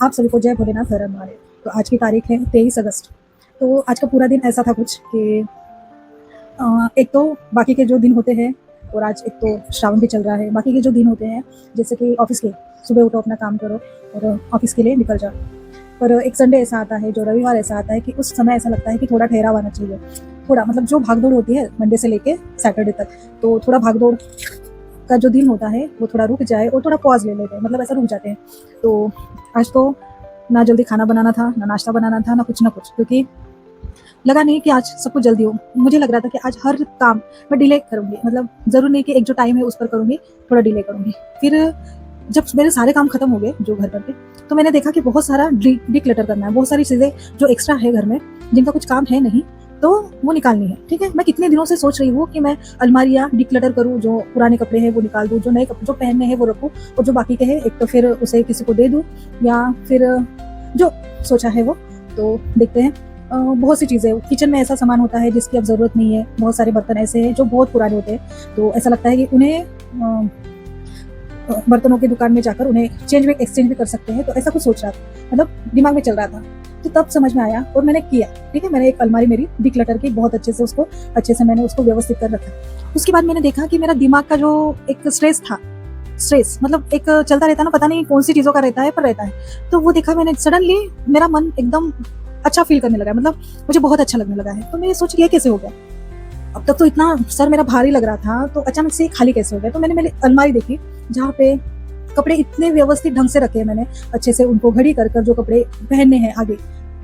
आप सभी को जय भोलेनाथ हर हर महादेव। तो आज की तारीख है 23 अगस्त। तो आज का पूरा दिन ऐसा था कुछ कि एक तो बाकी के जो दिन होते हैं, और आज एक तो श्रावण भी चल रहा है, बाकी के जो दिन होते हैं जैसे कि ऑफिस के, सुबह उठो अपना काम करो और ऑफिस के लिए निकल जाओ। पर एक संडे ऐसा आता है, जो रविवार ऐसा आता है कि उस समय ऐसा लगता है कि थोड़ा ठहराव आना चाहिए। थोड़ा मतलब जो भागदौड़ होती है मंडे से लेके सैटरडे तक, तो थोड़ा भागदौड़ का जो दिन होता है वो थोड़ा रुक जाए और थोड़ा पॉज ले लेते हैं, मतलब ऐसा रुक जाते हैं। तो आज तो ना जल्दी खाना बनाना था, ना नाश्ता बनाना था, ना कुछ, क्योंकि लगा नहीं कि आज सब कुछ जल्दी हो। मुझे लग रहा था कि आज हर काम मैं डिले करूंगी, मतलब जरूर नहीं कि एक जो टाइम है उस पर करूंगी, थोड़ा डिले करूंगी। फिर जब मेरे सारे काम खत्म हो गए जो घर पर थे, तो मैंने देखा कि बहुत सारा डिक्लटर करना है, बहुत सारी चीजें जो एक्स्ट्रा है घर में, जिनका कुछ काम है नहीं, तो वो निकालनी है। ठीक है, मैं कितने दिनों से सोच रही हूँ कि मैं अलमारियां डिक्लटर करूँ, जो पुराने कपड़े हैं वो निकाल दूँ, जो नए कपड़े जो पहनने हैं वो रखूँ, और जो बाकी के हैं एक तो फिर उसे किसी को दे दूँ, या फिर जो सोचा है वो। तो देखते हैं, बहुत सी चीज़ें किचन में ऐसा सामान होता है जिसकी अब ज़रूरत नहीं है, बहुत सारे बर्तन ऐसे हैं जो बहुत पुराने होते हैं, तो ऐसा लगता है कि उन्हें बर्तनों की दुकान में जाकर उन्हें एक्सचेंज भी कर सकते हैं। तो ऐसा कुछ सोच रहा था, मतलब दिमाग में चल रहा था। तो तब समझ में आया और मैंने किया। ठीक है, मैंने एक अलमारी मेरी डिक्लटर की बहुत अच्छे से मैंने उसको व्यवस्थित कर रखा। उसके बाद मैंने देखा कि मेरा दिमाग का जो एक स्ट्रेस मतलब एक चलता रहता है ना, पता नहीं कौन सी चीज़ों का रहता है, पर रहता है। तो वो देखा मैंने, सडनली मेरा मन एकदम अच्छा फील करने लगा, मतलब मुझे बहुत अच्छा लगने लगा है। तो मैं सोच ये कैसे हो गया, अब तक तो इतना सर मेरा भारी लग रहा था, तो अचानक से खाली कैसे हो गया। तो मैंने मेरी अलमारी देखी जहाँ पे कपड़े इतने व्यवस्थित ढंग से रखे, मैंने अच्छे से उनको घड़ी कर जो कपड़े पहनने हैं आगे,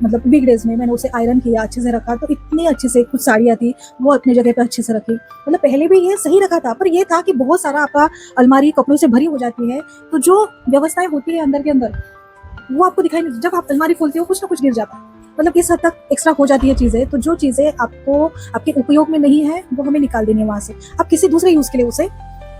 मतलब वीकडेज में, मैंने उसे आयरन किया, अच्छे से रखा। तो इतनी अच्छे से कुछ साड़ियाँ थी वो अपनी जगह पे अच्छे से रखी, मतलब पहले भी ये सही रखा था, पर ये था कि बहुत सारा आपका अलमारी कपड़ों से भरी हो जाती है, तो जो व्यवस्थाएं होती है अंदर के अंदर वो आपको दिखाई नहीं। जब आप अलमारी खोलते हो कुछ ना कुछ गिर जाता है, मतलब इस हद तक एक्स्ट्रा हो जाती है चीजें। तो जो चीजें आपको आपके उपयोग में नहीं है वो हमें निकाल देनी है वहां से, आप किसी दूसरे यूज के लिए उसे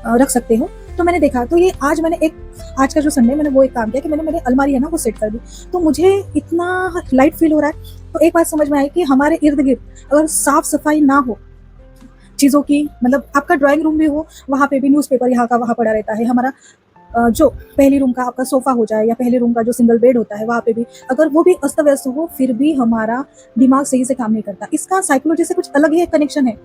रख सकते हो। तो मैंने देखा, तो ये आज का जो संडे मैंने वो एक काम किया कि मैंने मेरी अलमारी है ना वो सेट कर दी। तो मुझे इतना लाइट फील हो रहा है। तो एक बात समझ में आई कि हमारे इर्द गिर्द अगर साफ सफाई ना हो चीजों की, मतलब आपका ड्राइंग रूम भी हो, वहां पे भी न्यूज़पेपर यहाँ का वहां पड़ा रहता है, हमारा जो पहली रूम का आपका सोफा हो जाए, या पहले रूम का जो सिंगल बेड होता है वहाँ पे भी अगर वो भी अस्त व्यस्त हो, फिर भी हमारा दिमाग सही से काम नहीं करता। इसका साइकोलॉजी से कुछ अलग ही कनेक्शन है।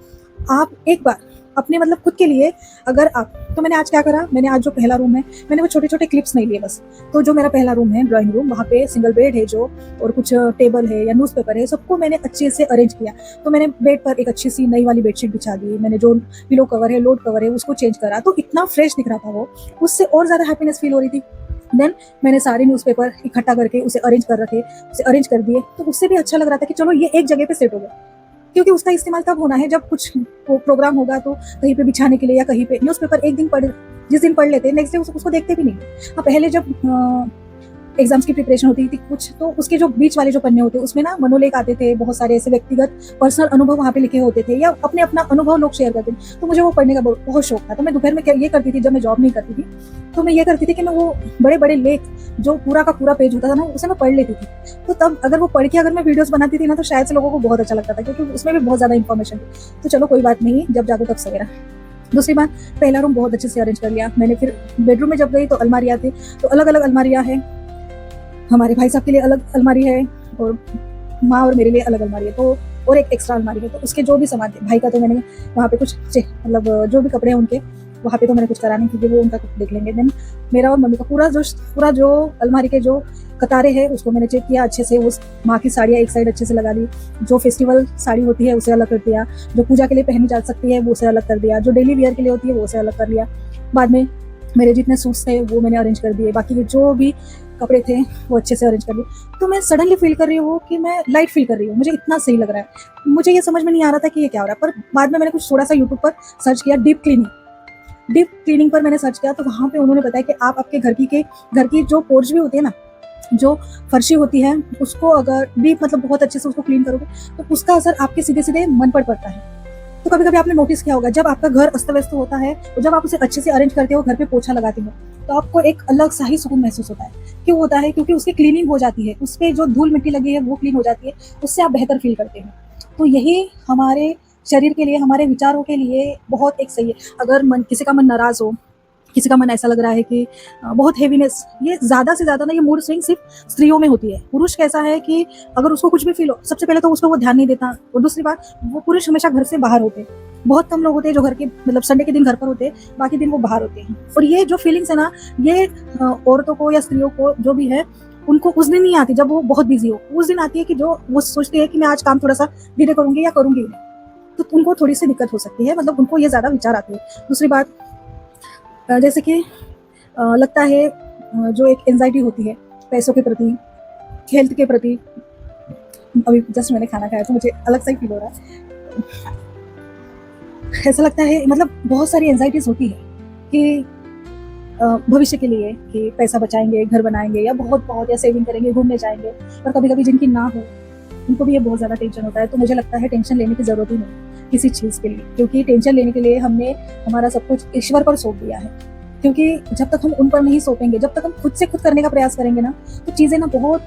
आप एक बार अपने मतलब खुद के लिए अगर आप, तो मैंने आज क्या करा, मैंने आज जो पहला रूम है मैंने वो छोटे छोटे क्लिप्स नहीं लिए बस। तो जो मेरा पहला रूम है ड्राइंग रूम, वहाँ पे सिंगल बेड है जो, और कुछ टेबल है या न्यूज़पेपर है, सबको मैंने अच्छे से अरेंज किया। तो मैंने बेड पर एक अच्छी सी नई वाली बेडशीट बिछा दी, मैंने जो पिलो कवर है, लोड कवर है, उसको चेंज करा। तो इतना फ्रेश दिख रहा था वो, उससे और ज्यादा हैप्पीनेस फील हो रही थी। देन मैंने सारे न्यूज़पेपर इकट्ठा करके उसे अरेंज कर दिए। तो उससे भी अच्छा लग रहा था कि चलो ये एक जगह पे सेट हो गया, क्योंकि उसका इस्तेमाल तब होना है जब कुछ प्रोग्राम होगा, तो कहीं पे बिछाने के लिए या कहीं पे। न्यूज़पेपर एक दिन जिस दिन पढ़ लेते, नेक्स्ट डे उसको देखते भी नहीं। हाँ, पहले जब एग्जाम्स की प्रिपरेशन होती थी कुछ, तो उसके जो बीच वाले जो पन्ने होते उसमें ना मनोलेख आते थे, बहुत सारे ऐसे व्यक्तिगत पर्सनल अनुभव वहाँ पे लिखे होते थे, या अपने अपना अनुभव लोग शेयर करते थे। तो मुझे वो पढ़ने का बहुत शौक था। तो मैं दोपहर में ये करती थी, जब मैं जॉब नहीं करती थी, तो मैं ये करती थी कि मैं वो बड़े बड़े लेख जो पूरा का पूरा पेज होता था ना, उसे मैं पढ़ लेती थी। तो तब अगर वो पढ़ के अगर मैं वीडियोस बनाती थी ना, तो शायद से लोगों को बहुत अच्छा लगता था, क्योंकि उसमें भी बहुत ज्यादा इन्फॉर्मेशन थी। तो चलो कोई बात नहीं, जब जागो तब सवेरा। दूसरी बात, पहला रूम बहुत अच्छे से अरेंज कर लिया मैंने। फिर बेडरूम में जब गई तो अलमारियाँ थी, तो अलग अलग अलमारियाँ हैं, हमारे भाई साहब के लिए अलग अलमारी है, और माँ और मेरे लिए अलग अलमारी है, तो और एक एक्स्ट्रा अलमारी है। तो उसके जो भी सामान थे भाई का, तो मैंने वहाँ पे कुछ मतलब जो भी कपड़े हैं उनके वहाँ पे तो मैंने कुछ करा नहीं, क्योंकि वो उनका कुछ देख लेंगे। देन मेरा और मम्मी का पूरा जो अलमारी के जो कतारें हैं उसको मैंने चेक किया अच्छे से। उस माँ की साड़ियाँ एक साइड अच्छे से लगा दी, जो फेस्टिवल साड़ी होती है उसे अलग कर दिया, जो पूजा के लिए पहनी जा सकती है वो उसे अलग कर दिया, जो डेली वियर के लिए होती है वो उसे अलग कर लिया। बाद में मेरे जितने सूट्स थे वो मैंने अरेंज कर दिए, बाकी के जो भी कपड़े थे वो अच्छे से अरेंज कर लिए। तो मैं सडनली फील कर रही हूँ कि मैं लाइट फील कर रही हूँ, मुझे इतना सही लग रहा है। मुझे ये समझ में नहीं आ रहा था कि ये क्या हो रहा है, पर बाद में मैंने कुछ थोड़ा सा यूट्यूब पर सर्च किया, डीप क्लीनिंग पर मैंने सर्च किया। तो वहाँ पे उन्होंने बताया कि आप आपके घर की जो पोर्च भी होती है ना, जो फर्शी होती है, उसको अगर डीप मतलब बहुत अच्छे से उसको क्लीन करोगे तो उसका असर आपके सीधे सीधे मन पर पड़ता है। तो कभी कभी आपने नोटिस किया होगा, जब आपका घर अस्त व्यस्त होता है और जब आप उसे अच्छे से अरेंज करते हो, घर पे पोछा लगाते हो, तो आपको एक अलग सा ही सुकून महसूस होता है। क्यों होता है? क्योंकि उसकी क्लीनिंग हो जाती है, उस पर जो धूल मिट्टी लगी है वो क्लीन हो जाती है, उससे आप बेहतर फील करते हैं। तो यही हमारे शरीर के लिए, हमारे विचारों के लिए बहुत एक सही है। अगर किसी का मन नाराज हो, किसी का मन ऐसा लग रहा है कि बहुत हेवीनेस, ये ज़्यादा से ज़्यादा ना ये मूड स्विंग सिर्फ स्त्रियों में होती है। पुरुष कैसा है कि अगर उसको कुछ भी फील हो, सबसे पहले तो उसको वो ध्यान नहीं देता, और दूसरी बात, वो पुरुष हमेशा घर से बाहर होते हैं। बहुत कम लोग होते हैं जो घर के मतलब संडे के दिन घर पर होते हैं, बाकी दिन वो बाहर होते हैं। और ये जो फीलिंग्स है ना, ये औरतों को या स्त्रियों को जो भी है, उनको उस दिन नहीं आती जब वो बहुत बिजी हो। उस दिन आती है कि जो वो सोचती है कि मैं आज काम थोड़ा सा धीरे करूंगी या करूंगी, तो उनको थोड़ी सी दिक्कत हो सकती है, मतलब उनको ये ज़्यादा विचार आते हैं। दूसरी बात, जैसे कि लगता है जो एक एंजाइटी होती है पैसों के प्रति, हेल्थ के प्रति। अभी जस्ट मैंने खाना खाया तो मुझे अलग सा ही फील हो रहा है। ऐसा लगता है मतलब बहुत सारी एंजाइटीज होती है कि भविष्य के लिए, कि पैसा बचाएंगे, घर बनाएंगे, या बहुत बहुत या सेविंग करेंगे, घूमने जाएंगे। पर कभी कभी जिनकी ना हो, उनको भी ये बहुत ज़्यादा टेंशन होता है। तो मुझे लगता है टेंशन लेने की ज़रूरत ही नहीं किसी चीज़ के लिए, क्योंकि टेंशन लेने के लिए हमने हमारा सब कुछ ईश्वर पर सौंप दिया है। क्योंकि जब तक हम उन पर नहीं सौंपेंगे, जब तक हम खुद से खुद करने का प्रयास करेंगे ना, तो चीज़ें ना बहुत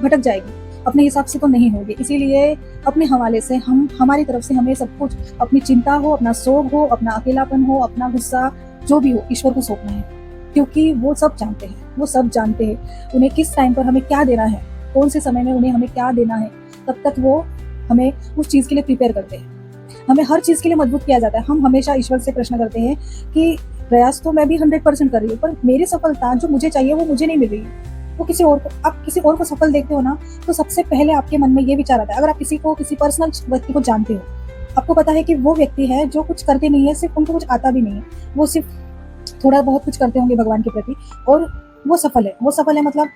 भटक जाएगी, अपने हिसाब से तो नहीं होगी। इसीलिए अपने हवाले से हमारी तरफ से हमें सब कुछ, अपनी चिंता हो, अपना शोक हो, अपना अकेलापन हो, अपना गुस्सा जो भी हो, ईश्वर को सौंपना है। क्योंकि वो सब जानते हैं, वो सब जानते हैं उन्हें किस टाइम पर हमें क्या देना है, कौन से समय में उन्हें हमें क्या देना है। तब तक वो हमें उस चीज़ के लिए प्रिपेयर करते हैं, हमें हर चीज़ के लिए मजबूत किया जाता है। हम हमेशा ईश्वर से प्रश्न करते हैं कि प्रयास तो मैं भी 100% कर रही हूँ, पर मेरी सफलता जो मुझे चाहिए वो मुझे नहीं मिल रही है, वो किसी और को। आप किसी और को सफल देखते हो ना, तो सबसे पहले आपके मन में ये विचार आता है। अगर आप किसी पर्सनल व्यक्ति को जानते हो, आपको पता है कि वो व्यक्ति है जो कुछ करते नहीं है, सिर्फ उनको कुछ आता भी नहीं है, वो सिर्फ थोड़ा बहुत कुछ करते होंगे भगवान के प्रति, और वो सफल है। वो सफल है मतलब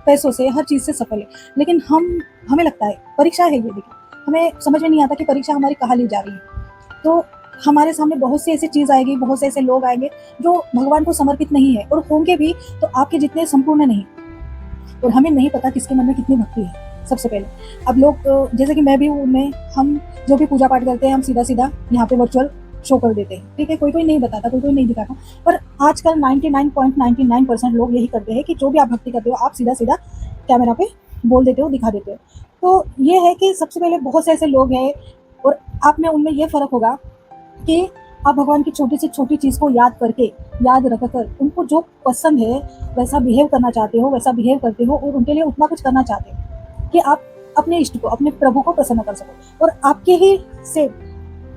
पैसों से, हर चीज़ से सफल है। लेकिन हमें लगता है परीक्षा है ये, देखिए हमें समझ में नहीं आता कि परीक्षा हमारी कहाँ ली जा रही है। तो हमारे सामने बहुत सी ऐसी चीज़ आएगी, बहुत से ऐसे लोग आएंगे जो भगवान को समर्पित नहीं है, और होंगे भी तो आपके जितने संपूर्ण नहीं। और हमें नहीं पता किसके मन में कितनी भक्ति है। सबसे पहले अब लोग, जैसे कि मैं भी हूँ उनमें, हम जो भी पूजा पाठ करते हैं, हम सीधा सीधा यहाँ पे वर्चुअल शो कर देते हैं, ठीक है। कोई कोई नहीं बताता, कोई कोई नहीं दिखाता, पर आजकल 99.99% लोग यही करते हैं कि जो भी आप भक्ति करते हो, आप सीधा सीधा कैमरा पे बोल देते हो, दिखा देते हो। तो ये है कि सबसे पहले बहुत से ऐसे लोग हैं, और आप में उनमें ये फ़र्क होगा कि आप भगवान की छोटी से छोटी चीज़ को याद करके, याद रख कर, उनको जो पसंद है वैसा बिहेव करना चाहते हो, वैसा बिहेव करते हो, और उनके लिए उतना कुछ करना चाहते हो कि आप अपने इष्ट को, अपने प्रभु को प्रसन्न कर सको। और आपके ही से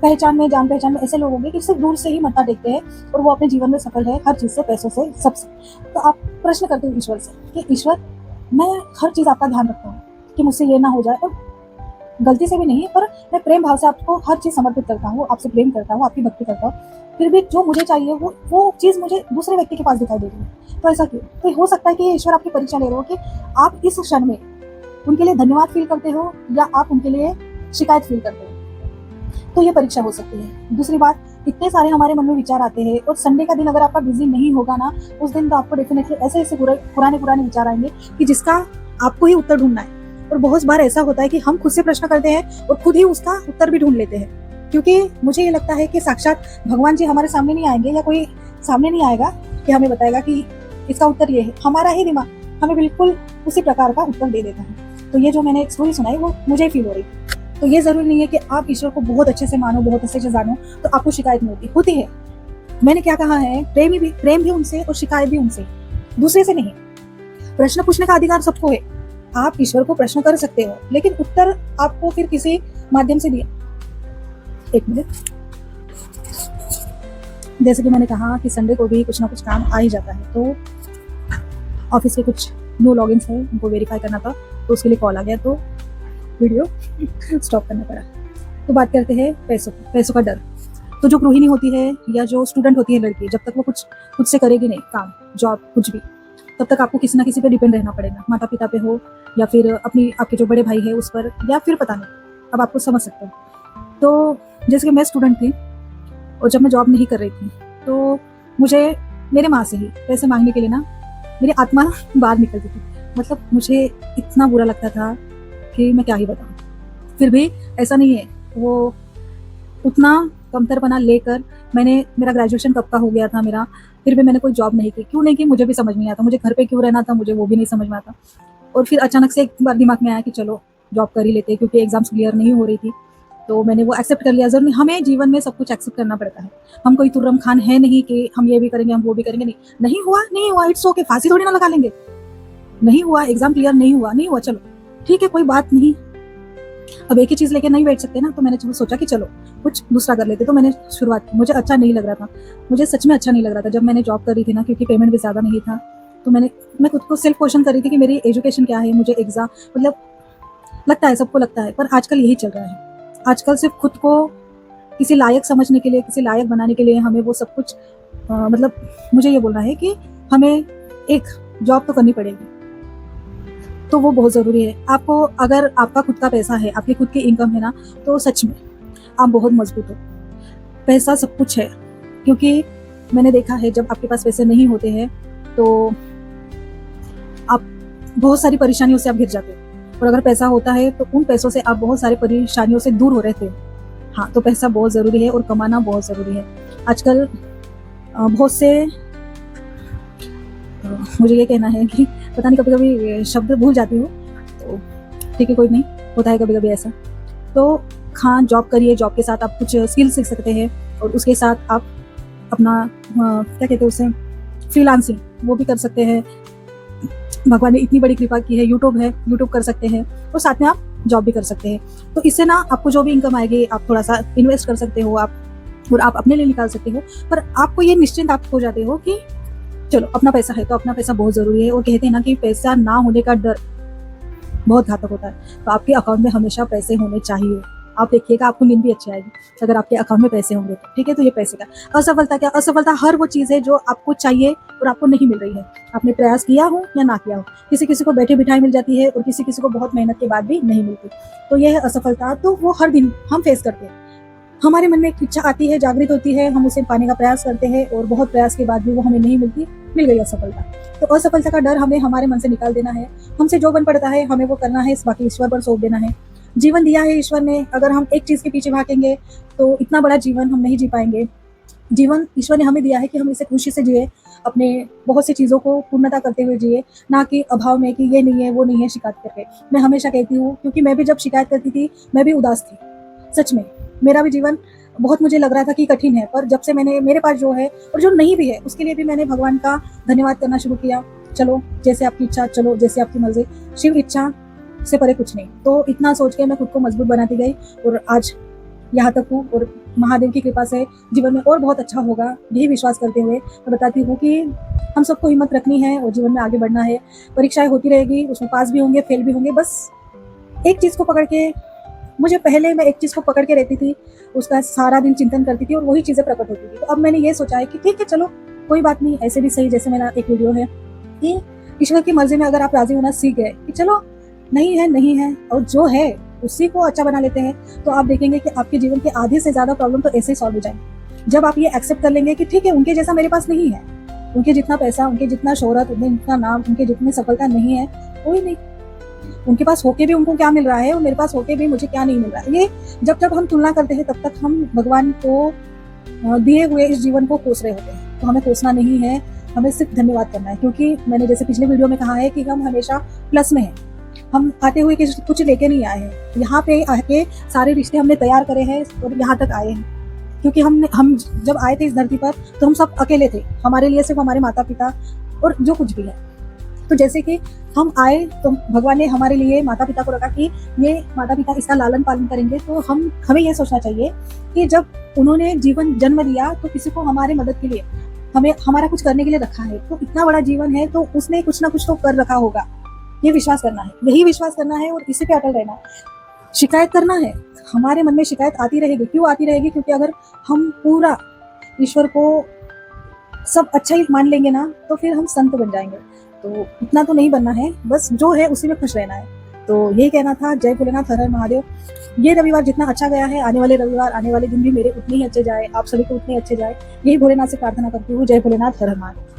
पहचान में, जान पहचान में ऐसे लोग होंगे कि सिर्फ दूर से ही मत्था टेकते हैं, और वो अपने जीवन में सफल है, हर चीज़ से, पैसों से, सबसे। तो आप प्रश्न करते हो ईश्वर से कि ईश्वर, मैं हर चीज़ आपका ध्यान रखता हूँ कि मुझसे ये ना हो जाए, और गलती से भी नहीं, पर मैं प्रेम भाव से आपको हर चीज़ समर्पित करता हूँ, आपसे प्रेम करता हूँ, आपकी भक्ति करता हूँ। फिर भी जो मुझे चाहिए वो चीज़ मुझे दूसरे व्यक्ति के पास दिखाई दे रही है। तो ऐसा क्यों? तो हो सकता है कि ईश्वर आपकी परीक्षा ले रहे हो कि आप इस क्षण में उनके लिए धन्यवाद फील करते हो, या आप उनके लिए शिकायत फील करते हो। तो ये परीक्षा हो सकती है। दूसरी बात, इतने सारे हमारे मन में विचार आते हैं, और संडे का दिन अगर आपका बिजी नहीं होगा ना, उस दिन तो आपको डेफिनेटली ऐसे ऐसे पुराने विचार आएंगे कि जिसका आपको ही उत्तर ढूंढना है। और बहुत बार ऐसा होता है कि हम खुद से प्रश्न करते हैं और खुद ही उसका उत्तर भी ढूंढ लेते हैं, क्योंकि मुझे ये लगता है कि साक्षात भगवान जी हमारे सामने नहीं आएंगे, या कोई सामने नहीं आएगा कि हमें बताएगा कि इसका उत्तर ये है। हमारा ही दिमाग हमें बिल्कुल उसी प्रकार का उत्तर दे देता है। तो ये जो मैंने एक स्टोरी सुनाई, वो मुझे फील हो रही। तो ये जरूरी नहीं है कि आप ईश्वर को बहुत अच्छे से मानो, बहुत अच्छे से जानो, तो आपको शिकायत नहीं होती है। मैंने क्या कहा है, प्रेम भी उनसे और शिकायत भी उनसे, दूसरे से नहीं। प्रश्न पूछने का अधिकार सबको है, आप ईश्वर को प्रश्न कर सकते हो, लेकिन उत्तर आपको फिर किसी माध्यम से दिया। एक मिनट, जैसे कि मैंने कहा कि संडे को भी कुछ ना कुछ काम आ ही जाता है। तो ऑफिस के कुछ न्यू लॉगिन्स है, उनको वेरीफाई करना था, तो उसके लिए कॉल आ गया, तो वीडियो स्टॉप करना पड़ा। तो बात करते हैं पैसों का डर। तो जो गृहिणी होती है या जो स्टूडेंट होती है लड़की, जब तक वो कुछ खुद से करेगी नहीं, काम, जॉब, कुछ भी, तब तक आपको किसी ना किसी पे डिपेंड रहना पड़ेगा। माता पिता पे हो, या फिर आपके जो बड़े भाई है उस पर, या फिर पता नहीं, अब आपको समझ सकते हो। तो जैसे कि मैं स्टूडेंट थी, और जब मैं जॉब नहीं कर रही थी, तो मुझे मेरे माँ से ही पैसे मांगने के लिए ना मेरी आत्मा बाहर निकलती थी। मतलब मुझे इतना बुरा लगता था कि मैं क्या ही बताऊँ। फिर भी ऐसा नहीं है, वो उतना कमतरपना लेकर मेरा ग्रेजुएशन कब का हो गया था मेरा, फिर भी मैंने कोई जॉब नहीं की। क्यों नहीं की मुझे भी समझ नहीं आता, मुझे घर पे क्यों रहना था मुझे वो भी नहीं समझ में आता। और फिर अचानक से एक बार दिमाग में आया कि चलो जॉब कर ही लेते हैं, क्योंकि एग्जाम्स क्लियर नहीं हो रही थी। तो मैंने वो एक्सेप्ट कर लिया। ज़रूरी हमें जीवन में सब कुछ एक्सेप्ट करना पड़ता है। हम कोई तुर्रम खान है नहीं कि हम ये भी करेंगे, हम वो भी करेंगे, नहीं। नहीं हुआ, नहीं हुआ, इट्स ओके, फांसी थोड़ी ना लगा लेंगे। नहीं हुआ, एग्ज़ाम क्लियर नहीं हुआ, नहीं हुआ, चलो ठीक है, कोई बात नहीं। अब एक ही चीज़ लेके नहीं बैठ सकते ना, तो मैंने सोचा कि चलो कुछ दूसरा कर लेते। तो मैंने शुरुआत की। मुझे अच्छा नहीं लग रहा था, मुझे सच में अच्छा नहीं लग रहा था जब मैंने जॉब कर रही थी ना, क्योंकि पेमेंट भी ज़्यादा नहीं था। तो मैं खुद को सेल्फ क्वेश्चन कर रही थी कि मेरी एजुकेशन क्या है, मुझे एग्ज़ाम मतलब लगता है, सबको लगता है, पर आजकल यही चल रहा है। आजकल सिर्फ खुद को किसी लायक समझने के लिए, किसी लायक बनाने के लिए हमें वो सब कुछ मतलब मुझे ये बोलना है कि हमें एक जॉब तो करनी पड़ेगी, तो वो बहुत ज़रूरी है। आपको अगर आपका खुद का पैसा है, आपकी खुद की इनकम है ना, तो सच में आप बहुत मजबूत हो। पैसा सब कुछ है, क्योंकि मैंने देखा है जब आपके पास पैसे नहीं होते हैं तो आप बहुत सारी परेशानियों से आप घिर जाते हो, और अगर पैसा होता है तो उन पैसों से आप बहुत सारी परेशानियों से दूर हो रहते हो। हाँ, तो पैसा बहुत ज़रूरी है और कमाना बहुत ज़रूरी है। आजकल बहुत से मुझे ये कहना है कि पता नहीं, कभी-कभी शब्द भूल जाती हूँ, तो ठीक है, कोई नहीं, होता है कभी-कभी ऐसा। तो हाँ, जॉब करिए, जॉब के साथ आप कुछ स्किल सीख सकते हैं, और उसके साथ आप अपना क्या कहते हैं उसे, फ्रीलांसिंग, वो भी कर सकते हैं। भगवान ने इतनी बड़ी कृपा की है, यूट्यूब है, यूट्यूब कर सकते हैं, और साथ में आप जॉब भी कर सकते हैं। तो इससे ना आपको जो भी इनकम आएगी, आप थोड़ा-सा इन्वेस्ट कर सकते हो आप, और आप अपने लिए निकाल सकते हो। पर आपको ये निश्चिंत आप हो जाते हो कि चलो अपना पैसा है, तो अपना पैसा बहुत ज़रूरी है। और कहते हैं ना कि पैसा ना होने का डर बहुत घातक होता है। तो आपके अकाउंट में हमेशा पैसे होने चाहिए। आप देखिएगा, आपको नींद भी अच्छी आएगी अगर आपके अकाउंट में पैसे होंगे तो, ठीक है। तो ये पैसे का असफलता क्या, असफलता हर वो चीज़ है जो आपको चाहिए और आपको नहीं मिल रही है। आपने प्रयास किया हो या ना किया हो, किसी किसी को बैठे बिठाए मिल जाती है, और किसी किसी को बहुत मेहनत के बाद भी नहीं मिलती। तो यह है असफलता। तो वो हर दिन हम फेस करते हैं। हमारे मन में एक इच्छा आती है, जागृत होती है, हम उसे पाने का प्रयास करते हैं, और बहुत प्रयास के बाद भी वो हमें नहीं मिलती, मिल गई असफलता। तो असफलता का डर हमें हमारे मन से निकाल देना है। हमसे जो बन पड़ता है हमें वो करना है, बाकी ईश्वर पर सौंप देना है। जीवन दिया है ईश्वर ने, अगर हम एक चीज़ के पीछे भागेंगे तो इतना बड़ा जीवन हम नहीं जी पाएंगे। जीवन ईश्वर ने हमें दिया है कि हम इसे खुशी से जिए, अपने बहुत सी चीज़ों को पूर्णता करते हुए जिए, ना कि अभाव में कि ये नहीं है, वो नहीं है, शिकायत करके। मैं हमेशा कहती हूँ, क्योंकि मैं भी जब शिकायत करती थी, मैं भी उदास थी। सच में मेरा भी जीवन बहुत, मुझे लग रहा था कि कठिन है, पर जब से मैंने, मेरे पास जो है और जो नहीं भी है, उसके लिए भी मैंने भगवान का धन्यवाद करना शुरू किया। चलो जैसे आपकी इच्छा, चलो जैसे आपकी मर्जी, शिव इच्छा से परे कुछ नहीं। तो इतना सोच के मैं खुद को मजबूत बनाती गई, और आज यहाँ तक हूँ। और महादेव की कृपा से जीवन में और बहुत अच्छा होगा, यही विश्वास करते हुए मैं बताती हूँ कि हम सबको हिम्मत रखनी है और जीवन में आगे बढ़ना है। परीक्षाएं होती रहेगी, उसमें पास भी होंगे, फेल भी होंगे। बस एक चीज़ को पकड़ के, मुझे पहले मैं एक चीज़ को पकड़ के रहती थी, उसका सारा दिन चिंतन करती थी, और वही चीज़ें प्रकट होती थी। तो अब मैंने ये सोचा है कि ठीक है, चलो कोई बात नहीं, ऐसे भी सही। जैसे मेरा एक वीडियो है कि ईश्वर की मर्जी में अगर आप राजी होना सीख गए कि चलो नहीं है, नहीं है, और जो है उसी को अच्छा बना लेते हैं, तो आप देखेंगे कि आपके जीवन के आधे से ज़्यादा प्रॉब्लम तो ऐसे ही सॉल्व हो जाएंगे। जब आप ये एक्सेप्ट कर लेंगे कि ठीक है, उनके जैसा मेरे पास नहीं है, उनके जितना पैसा, उनके जितना शोहरत, उनके जितना नाम, उनके जितनी सफलता नहीं है, कोई नहीं। उनके पास होके भी उनको क्या मिल रहा है, और मेरे पास होके भी मुझे क्या नहीं मिल रहा है। ये जब हम तुलना करते हैं, तब तक हम भगवान को दिए हुए इस जीवन को कोस रहे होते हैं। तो हमें कोसना नहीं है, हमें सिर्फ धन्यवाद करना है। क्योंकि मैंने जैसे पिछले वीडियो में कहा है कि हम हमेशा प्लस में हैं। हम आते हुए कुछ लेके नहीं आए हैं। यहाँ पे आके सारे रिश्ते हमने तैयार करे हैं और यहाँ तक आए हैं। क्योंकि हम जब आए थे इस धरती पर, तो हम सब अकेले थे। हमारे लिए सिर्फ हमारे माता पिता और जो कुछ भी है। तो जैसे कि हम आए, तो भगवान ने हमारे लिए माता पिता को रखा कि ये माता पिता इसका लालन पालन करेंगे। तो हमें ये सोचना चाहिए कि जब उन्होंने जीवन जन्म दिया, तो किसी को हमारे मदद के लिए, हमें हमारा कुछ करने के लिए रखा है। तो इतना बड़ा जीवन है, तो उसने कुछ ना कुछ तो कर रखा होगा। ये विश्वास करना है, यही विश्वास करना है, और इसी पे अटल रहना है। शिकायत करना है, हमारे मन में शिकायत आती रहेगी। क्यों आती रहेगी? क्योंकि अगर हम पूरा ईश्वर को सब अच्छा ही मान लेंगे ना, तो फिर हम संत बन जाएंगे। तो इतना तो नहीं बनना है, बस जो है उसी में खुश रहना है। तो यही कहना था। जय भोलेनाथ, हर हर महादेव। ये रविवार जितना अच्छा गया है, आने वाले रविवार, आने वाले दिन भी मेरे उतने ही अच्छे जाए, आप सभी को उतने अच्छे जाए, यही भोलेनाथ से प्रार्थना करती हूँ। जय भोलेनाथ, हर हर महादेव।